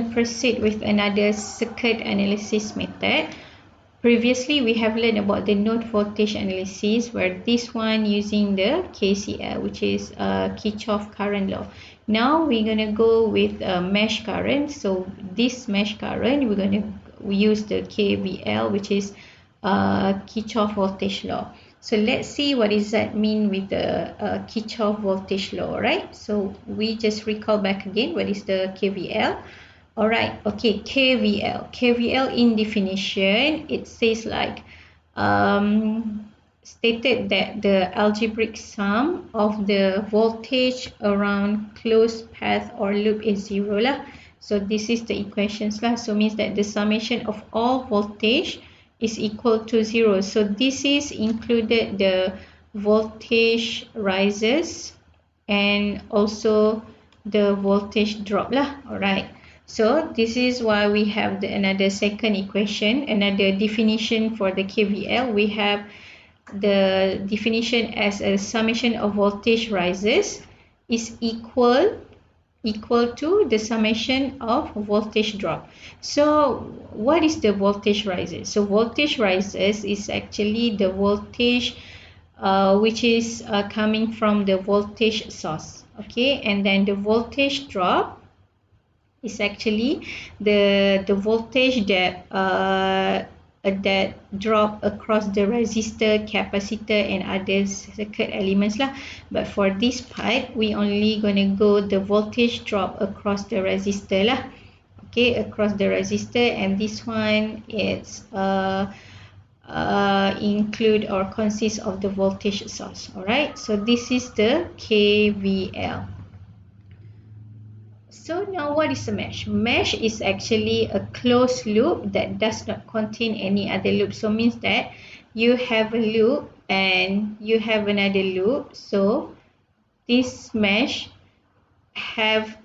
Proceed with another circuit analysis method. Previously we have learned about the node voltage analysis, where this one using the KCL, which is Kirchhoff current law. Now we're going to go with mesh current. So this mesh current, we're going to use the KVL, which is Kirchhoff voltage law. So let's see what does that mean with the Kirchhoff voltage law, right? So we just recall back again what is the KVL. Alright, okay, KVL. KVL in definition, it says like stated that the algebraic sum of the voltage around closed path or loop is zero lah. So this is the equations lah. So means that the summation of all voltage is equal to zero. So this is included the voltage rises and also the voltage drop lah. Alright. So this is why we have another second equation, another definition for the KVL. We have the definition as a summation of voltage rises is equal to the summation of voltage drop. So what is the voltage rises? So voltage rises is actually the voltage which is coming from the voltage source. Okay, and then the voltage drop is actually the voltage that drop across the resistor, capacitor and other circuit elements lah. But for this part, we only gonna go the voltage drop across the resistor lah. Okay, across the resistor, and this one it's include or consists of the voltage source. Alright, so this is the KVL. So now what is a mesh? Mesh is actually a closed loop that does not contain any other loop. So means that you have a loop and you have another loop. So this mesh have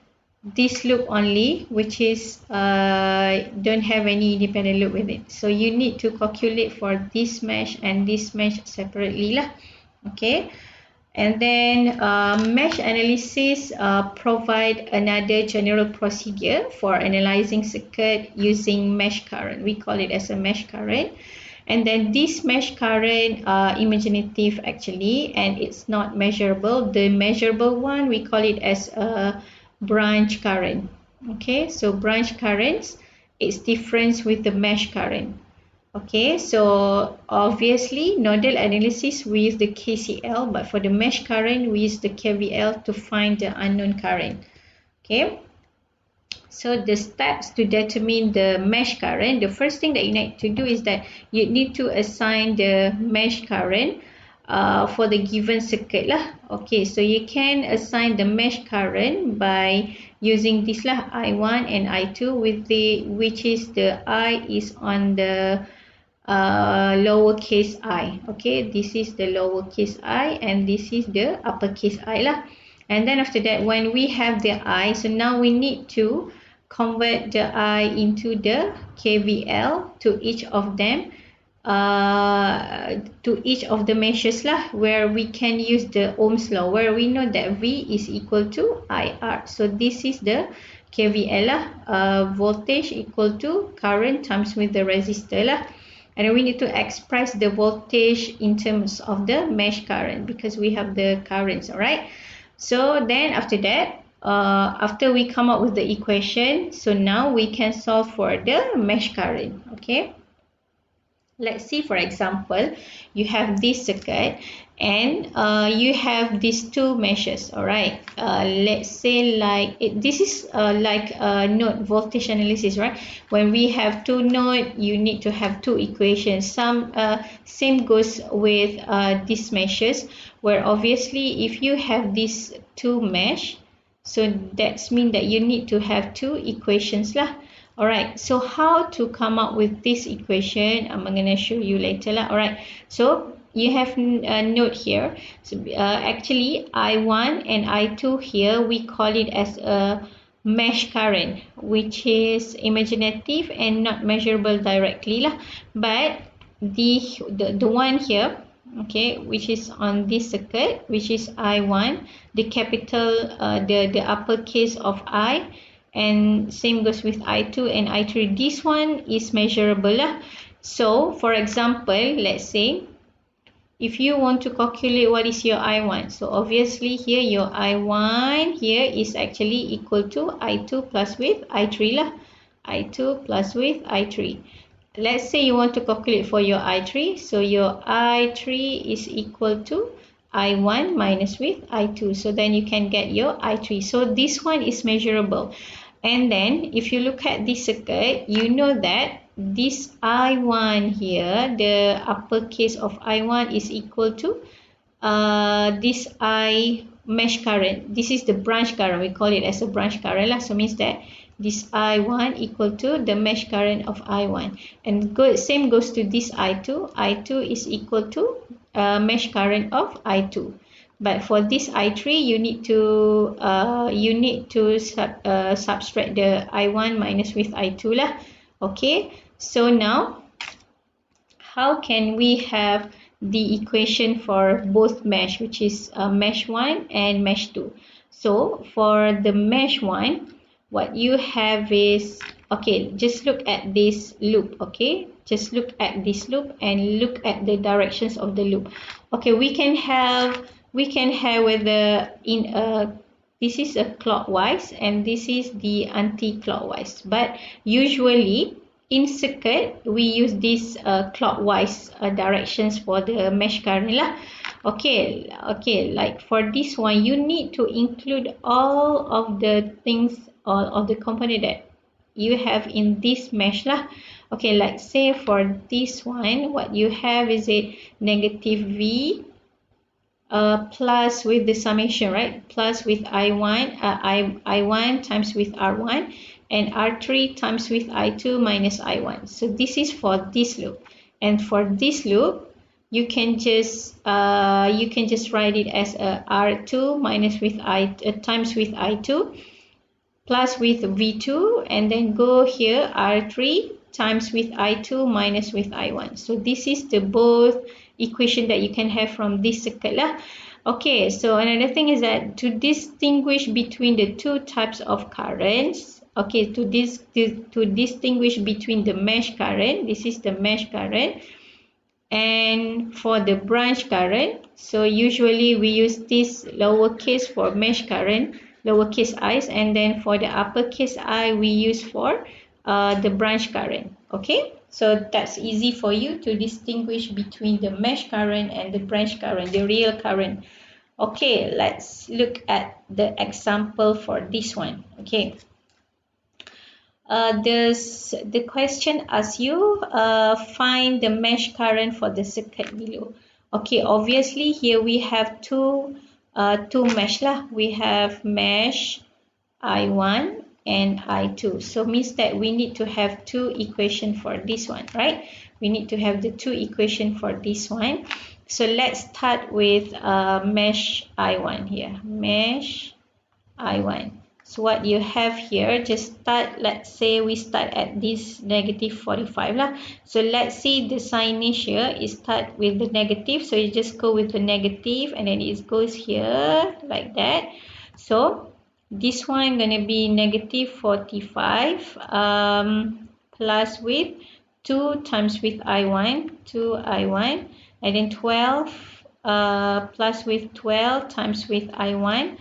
this loop only, which is don't have any independent loop with it. So you need to calculate for this mesh and this mesh separately lah. Okay. And then mesh analysis provide another general procedure for analyzing circuit using mesh current. We call it as a mesh current. And then this mesh current imaginative actually, and it's not measurable. The measurable one, we call it as a branch current. Okay, so branch currents, it's different with the mesh current. Okay, so obviously nodal analysis we use the KCL, but for the mesh current we use the KVL to find the unknown current. Okay, so the steps to determine the mesh current, the first thing that you need to do is that you need to assign the mesh current for the given circuit lah. Okay, so you can assign the mesh current by using this lah, I1 and I2 with which is the I is on the lowercase I. Okay, this is the lowercase I and this is the uppercase I lah. And then after that, when we have the I, so now we need to convert the I into the KVL to each of them, to each of the meshes lah, where we can use the Ohm's law, where we know that V is equal to IR. So this is the KVL lah, voltage equal to current times with the resistor lah. And we need to express the voltage in terms of the mesh current because we have the currents. Alright, so then after that, after we come up with the equation, so now we can solve for the mesh current. Okay, let's see, for example, you have this circuit and you have these two meshes. Alright, let's say like this is like node voltage analysis, right? When we have two nodes, you need to have two equations. Same goes with these meshes, where obviously if you have these two mesh, so that's mean that you need to have two equations lah. Alright, so how to come up with this equation, I'm going to show you later lah. Alright, so you have a node here. So actually I1 and I2 here, we call it as a mesh current, which is imaginative and not measurable directly lah. But the one here, okay, which is on this circuit, which is I1, the capital, the uppercase of I and same goes with I2 and I3. This one is measurable lah. So for example, let's say if you want to calculate what is your I1, so obviously here your I1 here is actually equal to I2 plus with I3 lah. I2 plus with I3. Let's say you want to calculate for your I3, so your I3 is equal to I1 minus with I2, so then you can get your I3. So this one is measurable. And then if you look at this circuit, you know that this I1 here, the uppercase of I1 is equal to this I mesh current. This is the branch current, we call it as a branch current lah. So means that this I1 equal to the mesh current of I1, and same goes to this I2. I2 is equal to mesh current of I2. But for this I3, you need to subtract the I1 minus with I2 lah. Okay, so now how can we have the equation for both mesh, which is mesh 1 and mesh 2? So for the mesh 1, what you have is, okay, just look at this loop. Okay, just look at this loop and look at the directions of the loop. Okay, we can have whether in a, this is a clockwise and this is the anti-clockwise, but usually in circuit we use this clockwise directions for the mesh current lah. Okay, like for this one, you need to include all of the things, all of the component that you have in this mesh lah. Okay, like say for this one, what you have is a negative V plus with the summation, right? Plus with I1, I1 times with R1 and R3 times with I2 minus I1. So this is for this loop, and for this loop, you can just write it as a R2 minus with times with I2 plus with V2, and then go here R3 times with I2 minus with I1. So this is the both equation that you can have from this circuit lah. Okay, so another thing is that to distinguish between the two types of currents, okay, to distinguish between the mesh current, this is the mesh current, and for the branch current, so usually we use this lowercase for mesh current, lowercase i's, and then for the uppercase I we use for the branch current. Okay, so that's easy for you to distinguish between the mesh current and the branch current, the real current. Okay, let's look at the example for this one. Okay, the question asks you find the mesh current for the circuit below. Okay, obviously here we have two mesh lah. We have mesh I1 and I2, so means that we need to have two equation for this one, right? We need to have the two equation for this one. So let's start with mesh I1 here, mesh I1. So what you have here, just start, let's say we start at this negative 45 lah. So let's see the signage here is start with the negative, so you just go with the negative and then it goes here like that. So this one gonna be negative 45 plus with 2 times with I1, 2I1, and then 12 plus with 12 times with I1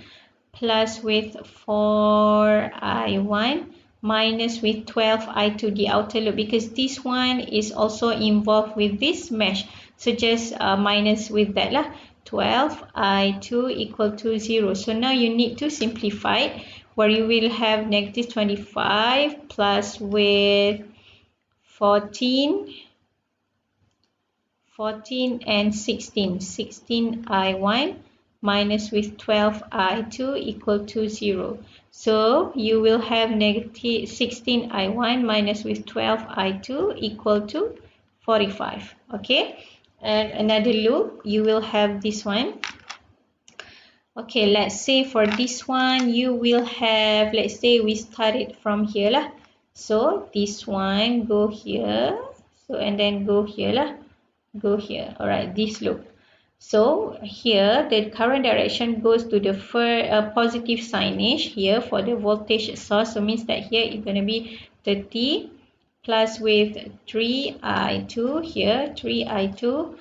plus with 4I1 minus with 12I2, the outer loop, because this one is also involved with this mesh, so just minus with that lah. 12I2 equal to 0. So now you need to simplify, where you will have negative 25 plus with 14 and 16, 16I1 minus with 12I2 equal to 0. So you will have negative 16I1 minus with 12I2 equal to 45. Okay, and another loop you will have this one. Okay, let's say for this one you will have, let's say we started from here lah. So this one go here, so and then go here lah, go here. All right, this loop. So here the current direction goes to the positive signage here for the voltage source. So means that here it's going to be 30 plus with 3i2 here, 3i2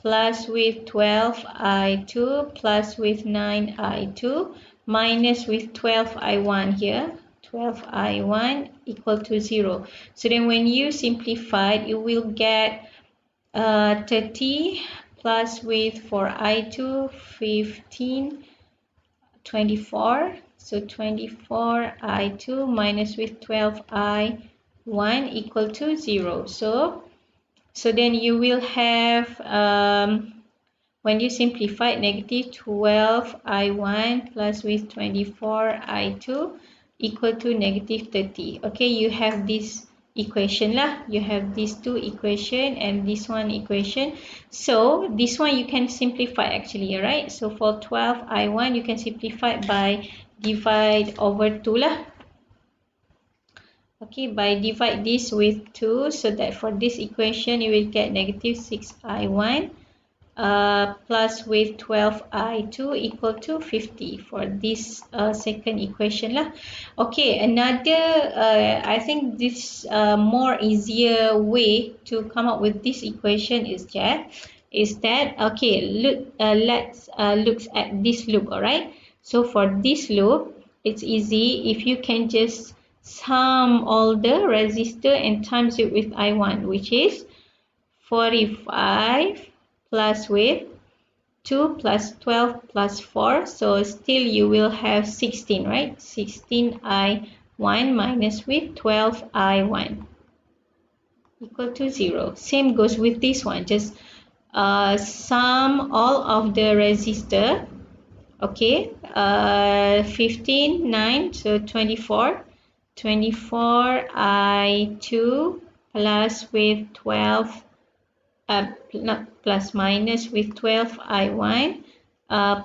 plus with 12i2 plus with 9i2 minus with 12i1 here, 12i1 equal to 0. So then when you simplify, you will get 30 plus with 4i2, 15, 24. So 24i2 minus with 12i1 equal to 0. So then you will have, when you simplify, negative 12i1 plus with 24i2 equal to negative 30. Okay, you have this equation lah. You have these two equation and this one equation. So this one you can simplify actually, right? So for 12i1 you can simplify by divide over 2 lah. Okay, by divide this with 2, so that for this equation you will get negative 6i1 plus with 12i2 equal to 50 for this second equation lah. Okay, another I think this more easier way to come up with this equation is that okay, let's look at this loop. All right, so for this loop it's easy if you can just sum all the resistor and times it with I1, which is 45 plus with 2 plus 12 plus 4. So still you will have 16, right? 16i1 minus with 12i1 equal to 0. Same goes with this one. Just sum all of the resistor. Okay, 15, 9, so 24. 24i2 plus with 12, not plus, minus with 12i1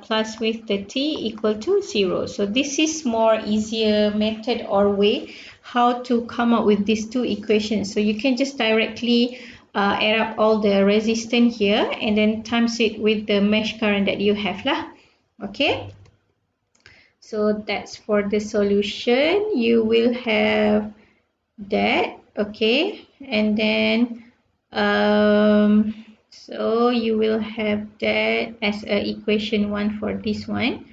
plus with 30 equal to 0. So this is more easier method or way how to come up with these two equations. So you can just directly add up all the resistance here and then times it with the mesh current that you have lah. Okay. So that's for the solution. You will have that, okay, and then so you will have that as a equation 1 for this one.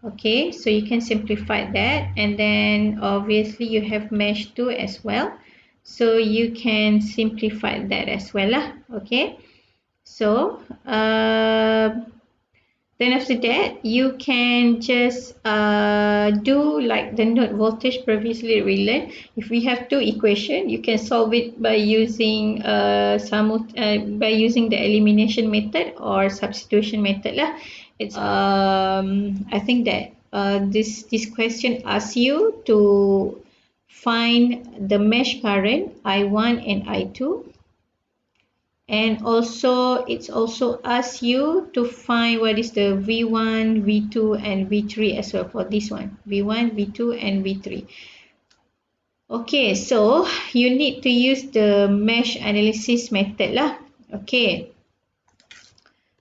Okay, so you can simplify that, and then obviously you have mesh 2 as well, so you can simplify that as well lah. Okay, so then after that, you can just do like the node voltage previously we learned. If we have two equations, you can solve it by using by using the elimination method or substitution method lah. It's I think that this question asks you to find the mesh current I1 and I2. And also it's also asks you to find what is the V1, V2 and V3 as well for this one. V1, V2 and V3. Okay, so you need to use the mesh analysis method lah. Okay.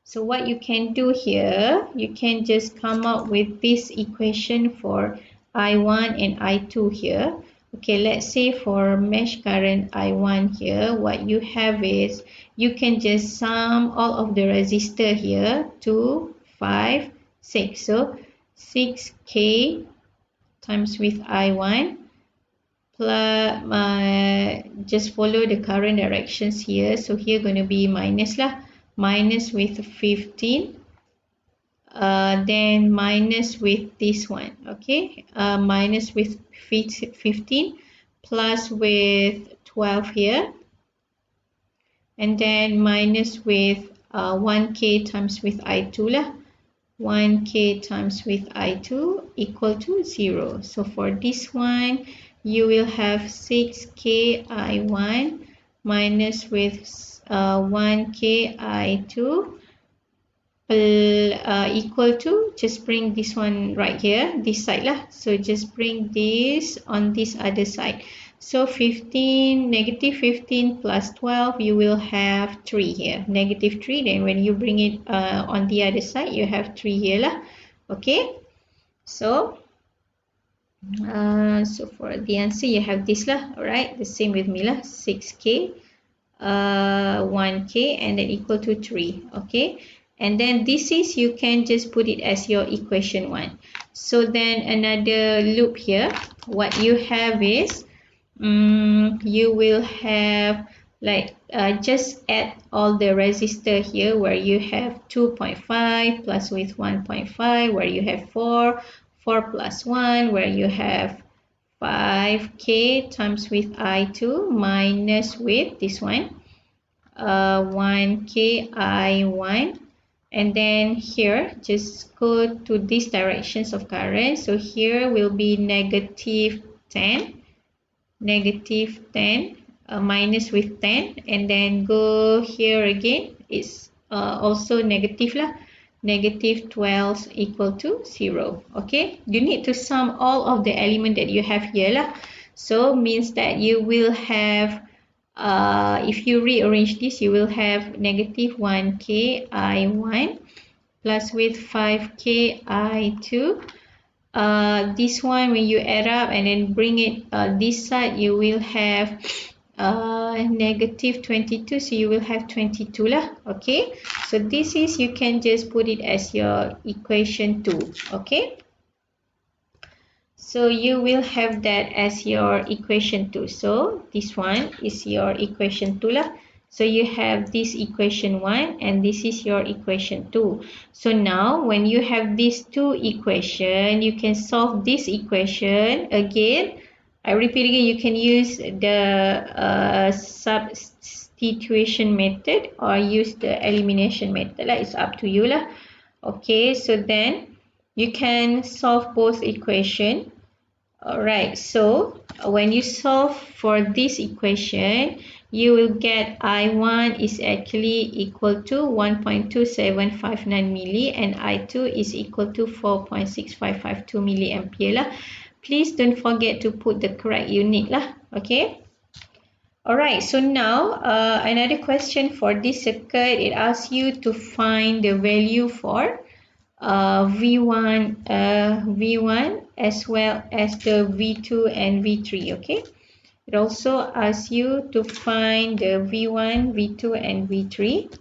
So what you can do here, you can just come up with this equation for I1 and I2 here. Okay, let's say for mesh current I1 here, what you have is you can just sum all of the resistor here, 2, 5, 6. So 6k times with I1 plus just follow the current directions here. So here going to be minus lah, minus with 15. Then minus with this one, okay, minus with 15 plus with 12 here, and then minus with 1k times with I2 lah, 1k times with I2 equal to 0. So for this one you will have 6k I1 minus with 1k I2 equal to, just bring this one right here, this side lah. So just bring this on this other side. So 15, negative 15 plus 12, you will have 3 here. Negative 3, then when you bring it on the other side, you have 3 here lah. Okay, so so for the answer, you have this lah. Alright, the same with me lah. 6k, 1k, and then equal to 3. Okay, and then this is, you can just put it as your equation 1. So then another loop here, what you have is, you will have like just add all the resistor here, where you have 2.5 plus with 1.5, where you have 4 plus 1, where you have 5k times with I2 minus with this one 1k I1, and then here just go to these directions of current. So here will be negative 10 minus with 10, and then go here again, it's also negative lah, negative 12 equal to 0. Okay, you need to sum all of the element that you have here lah. So means that you will have, if you rearrange this, you will have negative 1k I1 plus with 5k I2. This one, when you add up and then bring it this side, you will have negative 22, so you will have 22 lah. Okay, so this is, you can just put it as your equation 2. Okay, so you will have that as your equation 2. So this one is your equation 2 lah. So you have this equation 1 and this is your equation 2. So now when you have these two equations, you can solve this equation again. I repeat again, you can use the substitution method or use the elimination method. It's up to you lah. Okay, so then you can solve both equations. Alright, so when you solve for this equation, you will get I1 is actually equal to 1.2759 milli and I2 is equal to 4.6552 milliampere lah. Please don't forget to put the correct unit lah. Okay. Alright, so now another question for this circuit, it asks you to find the value for V1 as well as the V2 and V3. Okay, it also asks you to find the V1, V2 and V3.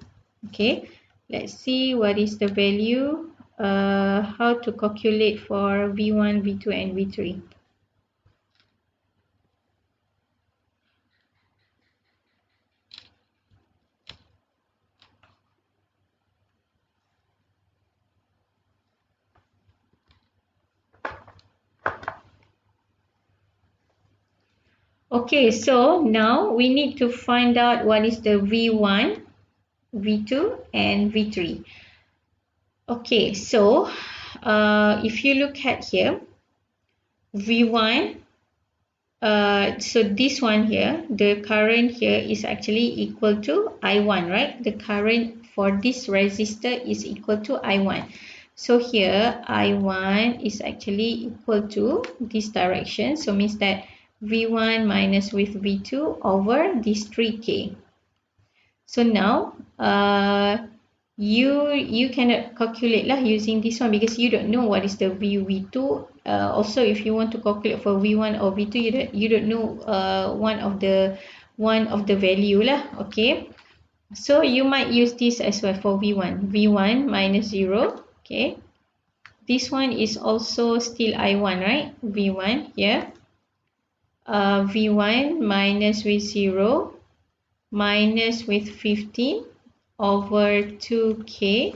Okay, let's see what is the value, how to calculate for V1, V2 and V3. Okay, so now we need to find out what is the V1, V2 and V3. Okay, so if you look at here, V1, so this one here, the current here is actually equal to I1, right? The current for this resistor is equal to I1. So here I1 is actually equal to this direction, so means that V1 minus with V2 over this 3K. So now you cannot calculate lah using this one because you don't know what is the V2. Also, if you want to calculate for V1 or V2, you don't know one of the value lah. Okay, so you might use this as well for V1 minus 0. Okay, this one is also still I1, right? V1 here. V1 minus with 0 minus with 15 over 2k,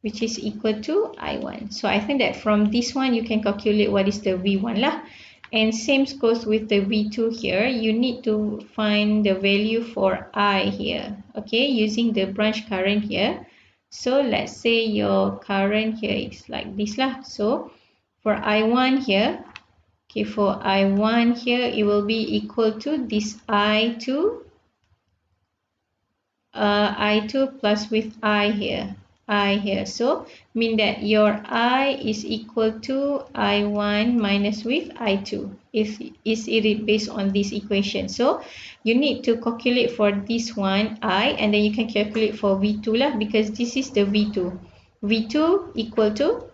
which is equal to I1. So I think that from this one you can calculate what is the V1 lah. And same goes with the V2 here. You need to find the value for I here. Okay, using the branch current here. So let's say your current here is like this lah. So for I1 here, okay, for I1 here, it will be equal to this I2 plus with I here. I here. So mean that your I is equal to I1 minus with I2 if is it based on this equation. So you need to calculate for this one I, and then you can calculate for V2 lah, because this is the V2. V2 equal to,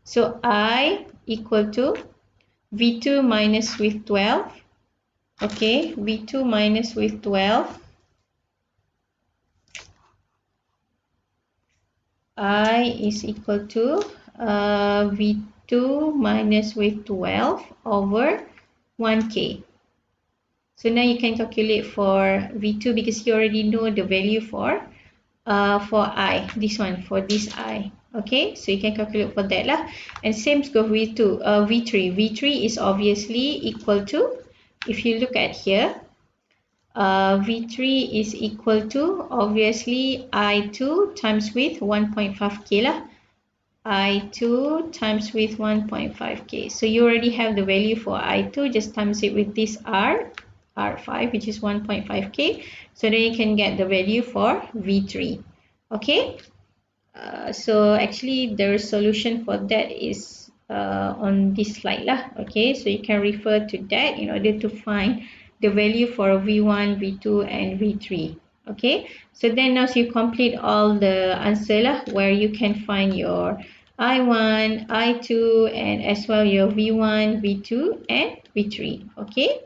so I equal to V2 minus with 12. Okay, V2 minus with 12. I is equal to V2 minus with 12 over 1K. So now you can calculate for V2 because you already know the value for I, this one, for this I. Okay, so you can calculate for that lah. And same goes with V3. V3 is obviously equal to, if you look at here, V3 is equal to obviously I2 times with 1.5K lah. I2 times with 1.5K. So you already have the value for I2, just times it with this R5, which is 1.5K. So then you can get the value for V3. Okay. So actually the solution for that is on this slide lah. Okay, so you can refer to that in order to find the value for V1, V2 and V3. Okay, so then now you complete all the answer lah, where you can find your I1, I2 and as well your V1, V2 and V3. Okay.